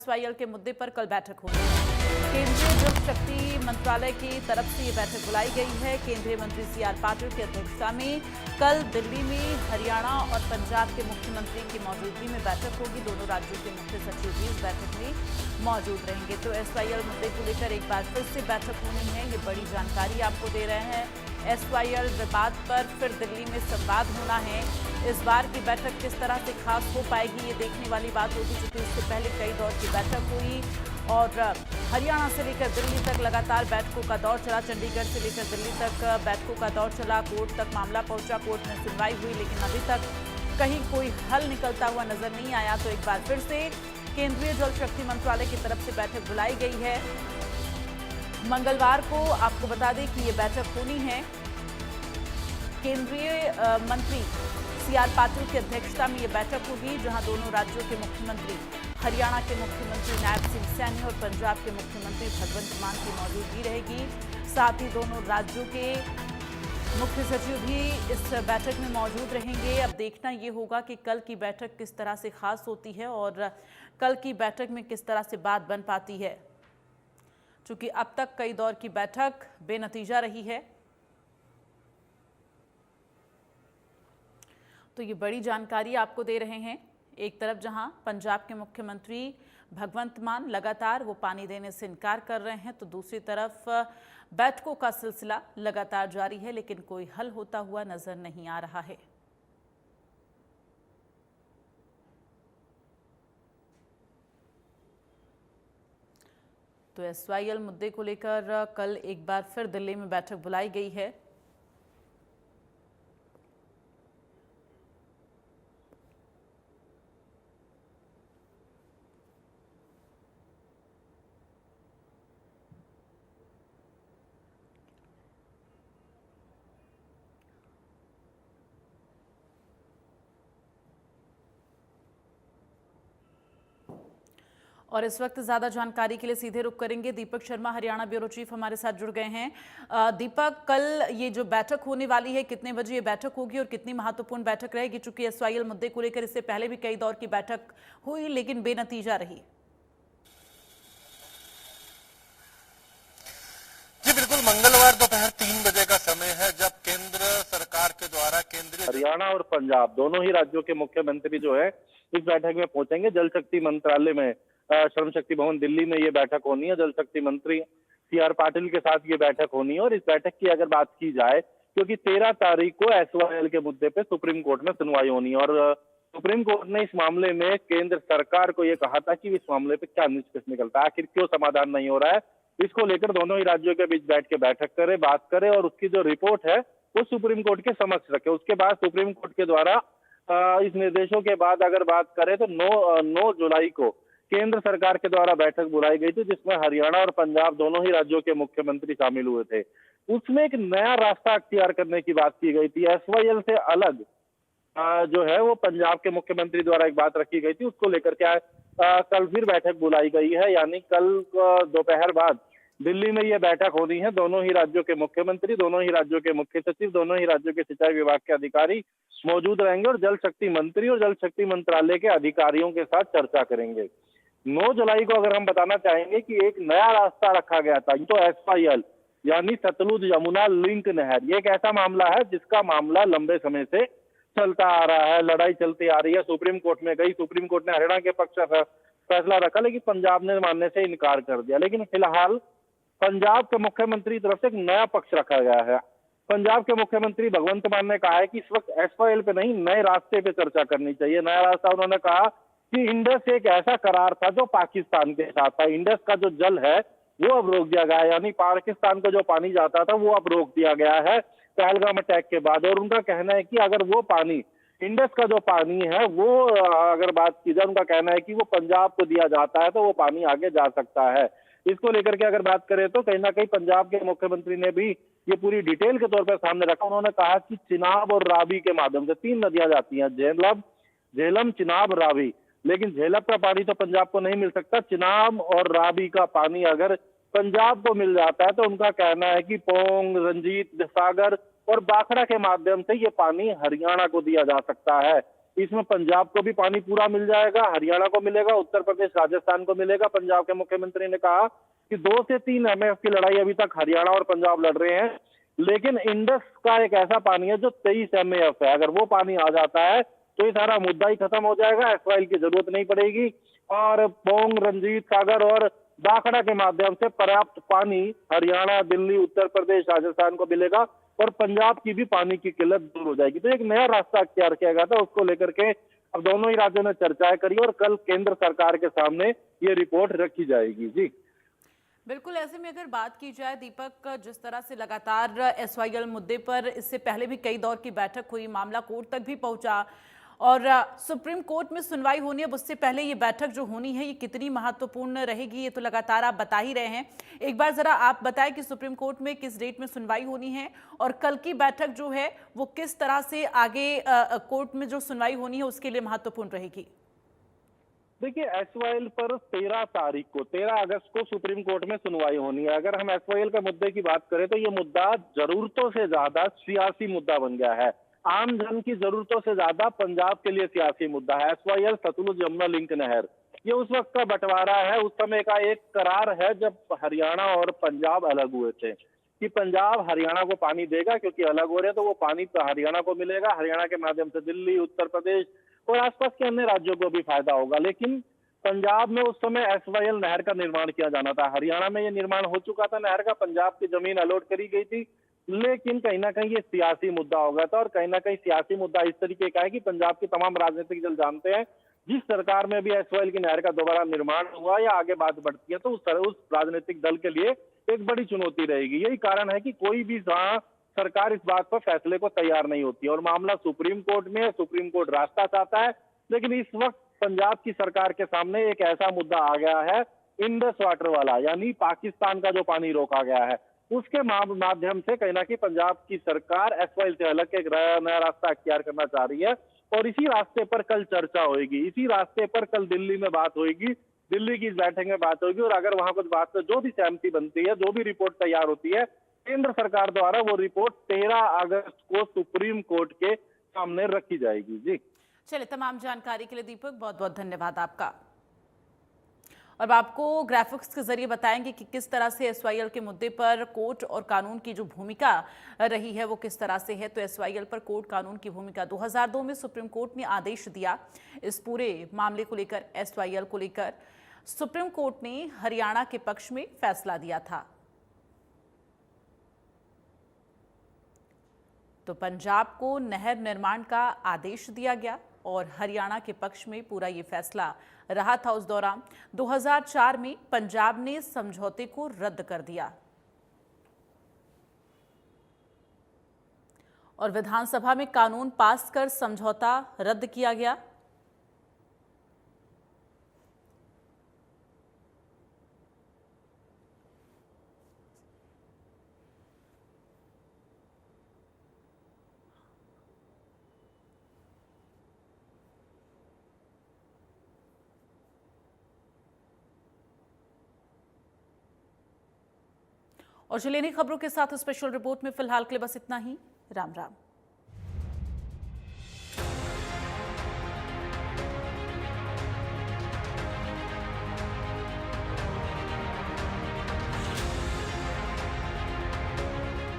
SYL के मुद्दे पर कल बैठक होगी। केंद्रीय जल शक्ति मंत्रालय की तरफ से ये बैठक बुलाई गई है। केंद्रीय मंत्री सीआर पाटिल की अध्यक्षता में कल दिल्ली में हरियाणा और पंजाब के मुख्यमंत्री की मौजूदगी में बैठक होगी। दोनों राज्यों के मुख्य सचिव भी इस बैठक में मौजूद रहेंगे। तो एसवाईएल मुद्दे को लेकर एक बार फिर से बैठक होनी है, ये बड़ी जानकारी आपको दे रहे हैं। एसवाईएल विवाद पर फिर दिल्ली में संवाद होना है। इस बार की बैठक किस तरह से खास हो पाएगी, ये देखने वाली बात होगी, क्योंकि इससे पहले कई दौर की बैठक हुई और हरियाणा से लेकर दिल्ली तक लगातार बैठकों का दौर चला। चंडीगढ़ से लेकर दिल्ली तक बैठकों का दौर चला। कोर्ट तक मामला पहुंचा, कोर्ट में सुनवाई हुई, लेकिन अभी तक कहीं कोई हल निकलता हुआ नजर नहीं आया। तो एक बार फिर से केंद्रीय जल शक्ति मंत्रालय की तरफ से बैठक बुलाई गई है। मंगलवार को आपको बता दें कि ये बैठक होनी है। केंद्रीय मंत्री सीआर पाटिल की अध्यक्षता में ये बैठक होगी, जहां दोनों राज्यों के मुख्यमंत्री, हरियाणा के मुख्यमंत्री नायब सिंह सैनी और पंजाब के मुख्यमंत्री भगवंत मान की मौजूदगी रहेगी। साथ ही दोनों राज्यों के मुख्य सचिव भी इस बैठक में मौजूद रहेंगे। अब देखना ये होगा कि कल की बैठक किस तरह से खास होती है और कल की बैठक में किस तरह से बात बन पाती है, चूंकि अब तक कई दौर की बैठक बेनतीजा रही है। तो ये बड़ी जानकारी आपको दे रहे हैं। एक तरफ जहां पंजाब के मुख्यमंत्री भगवंत मान लगातार वो पानी देने से इनकार कर रहे हैं, तो दूसरी तरफ बैठकों का सिलसिला लगातार जारी है, लेकिन कोई हल होता हुआ नजर नहीं आ रहा है। तो एसवाईएल मुद्दे को लेकर कल एक बार फिर दिल्ली में बैठक बुलाई गई है। और इस वक्त ज्यादा जानकारी के लिए सीधे रुख करेंगे। दीपक शर्मा, हरियाणा ब्यूरो चीफ, हमारे साथ जुड़ गए हैं। दीपक, कल ये जो बैठक होने वाली है, कितने बजे ये बैठक होगी और कितनी महत्वपूर्ण बैठक रहेगी, चूंकि एसवाईएल मुद्दे को लेकर इससे पहले भी कई दौर की बैठक हुई लेकिन बेनतीजा रही। जी बिल्कुल, मंगलवार दोपहर 3 बजे का समय है जब केंद्र सरकार के द्वारा केंद्रीय हरियाणा और पंजाब दोनों ही राज्यों के मुख्यमंत्री जो है इस बैठक में पहुंचेंगे। जल शक्ति मंत्रालय में श्रम शक्ति भवन दिल्ली में ये बैठक होनी है। जल शक्ति मंत्री सीआर पाटिल के साथ ये बैठक होनी है। और इस बैठक की अगर बात की जाए, क्योंकि 13 तारीख को एसवाईएल के मुद्दे पे सुप्रीम कोर्ट में सुनवाई होनी है और सुप्रीम कोर्ट ने इस मामले में केंद्र सरकार को ये कहा था कि इस मामले पे क्या निष्कर्ष निकलता है, आखिर क्यों समाधान नहीं हो रहा है, इसको लेकर दोनों ही राज्यों के बीच बैठ के बैठक करे, बात करे और उसकी जो रिपोर्ट है वो सुप्रीम कोर्ट के समक्ष रखे। उसके बाद सुप्रीम कोर्ट के द्वारा इस निर्देशों के बाद अगर बात करें तो 9 जुलाई को केंद्र सरकार के द्वारा बैठक बुलाई गई थी, जिसमें हरियाणा और पंजाब दोनों ही राज्यों के मुख्यमंत्री शामिल हुए थे। उसमें एक नया रास्ता अख्तियार करने की बात की गई थी। एसवाईएल से अलग जो है वो पंजाब के मुख्यमंत्री द्वारा एक बात रखी गई थी, उसको लेकर क्या कल फिर बैठक बुलाई गई है। यानी कल दोपहर बाद दिल्ली में ये बैठक होनी है। दोनों ही राज्यों के मुख्यमंत्री, दोनों ही राज्यों के मुख्य सचिव, दोनों ही राज्यों के सिंचाई विभाग के अधिकारी मौजूद रहेंगे और जल शक्ति मंत्री और जल शक्ति मंत्रालय के अधिकारियों के साथ चर्चा करेंगे। 9 जुलाई को अगर हम बताना चाहेंगे कि एक नया रास्ता रखा गया था, तो एसवाईएल यानी सतलुज यमुना लिंक नहर, ये एक ऐसा मामला है जिसका मामला लंबे समय से चलता आ रहा है, लड़ाई चलती आ रही है, सुप्रीम कोर्ट में गई, सुप्रीम कोर्ट ने हरियाणा के पक्ष में फैसला रखा, लेकिन पंजाब ने मानने से इनकार कर दिया। लेकिन फिलहाल पंजाब के मुख्यमंत्री की तरफ से एक नया पक्ष रखा गया है। पंजाब के मुख्यमंत्री भगवंत मान ने कहा है कि इस वक्त एसवाईएल पे नहीं, नए रास्ते पे चर्चा करनी चाहिए। नया रास्ता उन्होंने कहा कि इंडस एक ऐसा करार था जो पाकिस्तान के साथ था। इंडस का जो जल है वो अब रोक दिया गया है, यानी पाकिस्तान को जो पानी जाता था वो अब रोक दिया गया है पहलगाम अटैक के बाद। और उनका कहना है कि अगर वो पानी, इंडस का जो पानी है वो अगर बात की जाए, उनका कहना है कि वो पंजाब को दिया जाता है तो वो पानी आगे जा सकता है। इसको लेकर के अगर बात करें तो कहीं ना कहीं पंजाब के मुख्यमंत्री ने भी ये पूरी डिटेल के तौर पर सामने रखा। उन्होंने कहा कि चिनाब और रावी के माध्यम से 3 नदियां जाती हैं, झेलम, चिनाब, रावी, लेकिन झेलम का पानी तो पंजाब को नहीं मिल सकता। चिनाब और रावी का पानी अगर पंजाब को मिल जाता है तो उनका कहना है कि पोंग, रंजीत सागर और बाखड़ा के माध्यम से ये पानी हरियाणा को दिया जा सकता है। इसमें पंजाब को भी पानी पूरा मिल जाएगा, हरियाणा को मिलेगा, उत्तर प्रदेश राजस्थान को मिलेगा। पंजाब के मुख्यमंत्री ने कहा कि 2 से 3 MF की लड़ाई अभी तक हरियाणा और पंजाब लड़ रहे हैं, लेकिन इंडस का एक ऐसा पानी है जो 23 MF है। अगर वो पानी आ जाता है तो ये सारा मुद्दा ही खत्म हो जाएगा, एसवाइल की जरूरत नहीं पड़ेगी और पोंग, रंजीत सागर और दाखड़ा के माध्यम से पर्याप्त पानी हरियाणा, दिल्ली, उत्तर प्रदेश, राजस्थान को मिलेगा और पंजाब की भी पानी की किल्लत दूर हो जाएगी। तो एक नया रास्ता अख्तियार किया गया था, उसको लेकर के अब दोनों ही राज्यों ने चर्चाएं करी और कल केंद्र सरकार के सामने ये रिपोर्ट रखी जाएगी। जी बिल्कुल, ऐसे में अगर बात की जाए दीपक, जिस तरह से लगातार एसवाईएल मुद्दे पर इससे पहले भी कई दौर की बैठक हुई, मामला कोर्ट तक भी पहुंचा और सुप्रीम कोर्ट में सुनवाई होनी है। अब उससे पहले ये बैठक जो होनी है ये कितनी महत्वपूर्ण रहेगी, ये तो लगातार आप बता ही रहे हैं। एक बार जरा आप बताएं कि सुप्रीम कोर्ट में किस डेट में सुनवाई होनी है और कल की बैठक जो है वो किस तरह से आगे कोर्ट में जो सुनवाई होनी है उसके लिए महत्वपूर्ण रहेगी। देखिए, एसवाईएल पर 13 अगस्त को सुप्रीम कोर्ट में सुनवाई होनी है। अगर हम एसवाईएल के मुद्दे की बात करें तो ये मुद्दा जरूरतों से ज्यादा सियासी मुद्दा बन गया है। आम जन की जरूरतों से ज्यादा पंजाब के लिए सियासी मुद्दा है। एसवाईएल सतलुज यमुना लिंक नहर, ये उस वक्त का बंटवारा है, उस समय का एक करार है जब हरियाणा और पंजाब अलग हुए थे कि पंजाब हरियाणा को पानी देगा, क्योंकि अलग हो रहे हैं तो वो पानी तो हरियाणा को मिलेगा, हरियाणा के माध्यम से दिल्ली, उत्तर प्रदेश और आसपास के अन्य राज्यों को भी फायदा होगा। लेकिन पंजाब में उस समय एसवाईएल नहर का निर्माण किया जाना था, हरियाणा में ये निर्माण हो चुका था नहर का, पंजाब की जमीन अलॉट करी गई थी, लेकिन कहीं ना कहीं ये सियासी मुद्दा हो गया था और कहीं ना कहीं सियासी मुद्दा इस तरीके का है कि पंजाब के तमाम राजनीतिक दल जानते हैं जिस सरकार में भी एसवाईएल की नहर का दोबारा निर्माण हुआ या आगे बात बढ़ती है तो उस राजनीतिक दल के लिए एक बड़ी चुनौती रहेगी। यही कारण है कि कोई भी सरकार इस बात पर फैसले को तैयार नहीं होती है और मामला सुप्रीम कोर्ट में है। सुप्रीम कोर्ट रास्ता चाहता है, लेकिन इस वक्त पंजाब की सरकार के सामने एक ऐसा मुद्दा आ गया है इंडस वाटर वाला, यानी पाकिस्तान का जो पानी रोका गया है उसके माध्यम से कहीं ना कहीं पंजाब की सरकार एसवाईएल से अलग एक नया रास्ता अख्तियार करना चाह रही है और इसी रास्ते पर कल चर्चा होगी, इसी रास्ते पर कल दिल्ली में बात होगी, दिल्ली की इस बैठक में बात होगी और अगर वहां कुछ बात पर जो भी सहमति बनती है, जो भी रिपोर्ट तैयार होती है, केंद्र सरकार द्वारा वो रिपोर्ट 13 अगस्त को सुप्रीम कोर्ट के सामने रखी जाएगी। जी चलिए, तमाम जानकारी के लिए दीपक बहुत बहुत धन्यवाद आपका। और आपको ग्राफिक्स के जरिए बताएंगे कि किस तरह से एसवाईएल के मुद्दे पर कोर्ट और कानून की जो भूमिका रही है वो किस तरह से है। तो एसवाईएल पर कोर्ट कानून की भूमिका 2002 में सुप्रीम कोर्ट ने आदेश दिया इस पूरे मामले को लेकर, एसवाईएल को लेकर सुप्रीम कोर्ट ने हरियाणा के पक्ष में फैसला दिया था। तो पंजाब को नहर निर्माण का आदेश दिया गया और हरियाणा के पक्ष में पूरा ये फैसला रहा था। उस दौरान 2004 में पंजाब ने समझौते को रद्द कर दिया और विधानसभा में कानून पास कर समझौता रद्द किया गया। और चलिए खबरों के साथ स्पेशल रिपोर्ट में फिलहाल के लिए बस इतना ही। राम राम।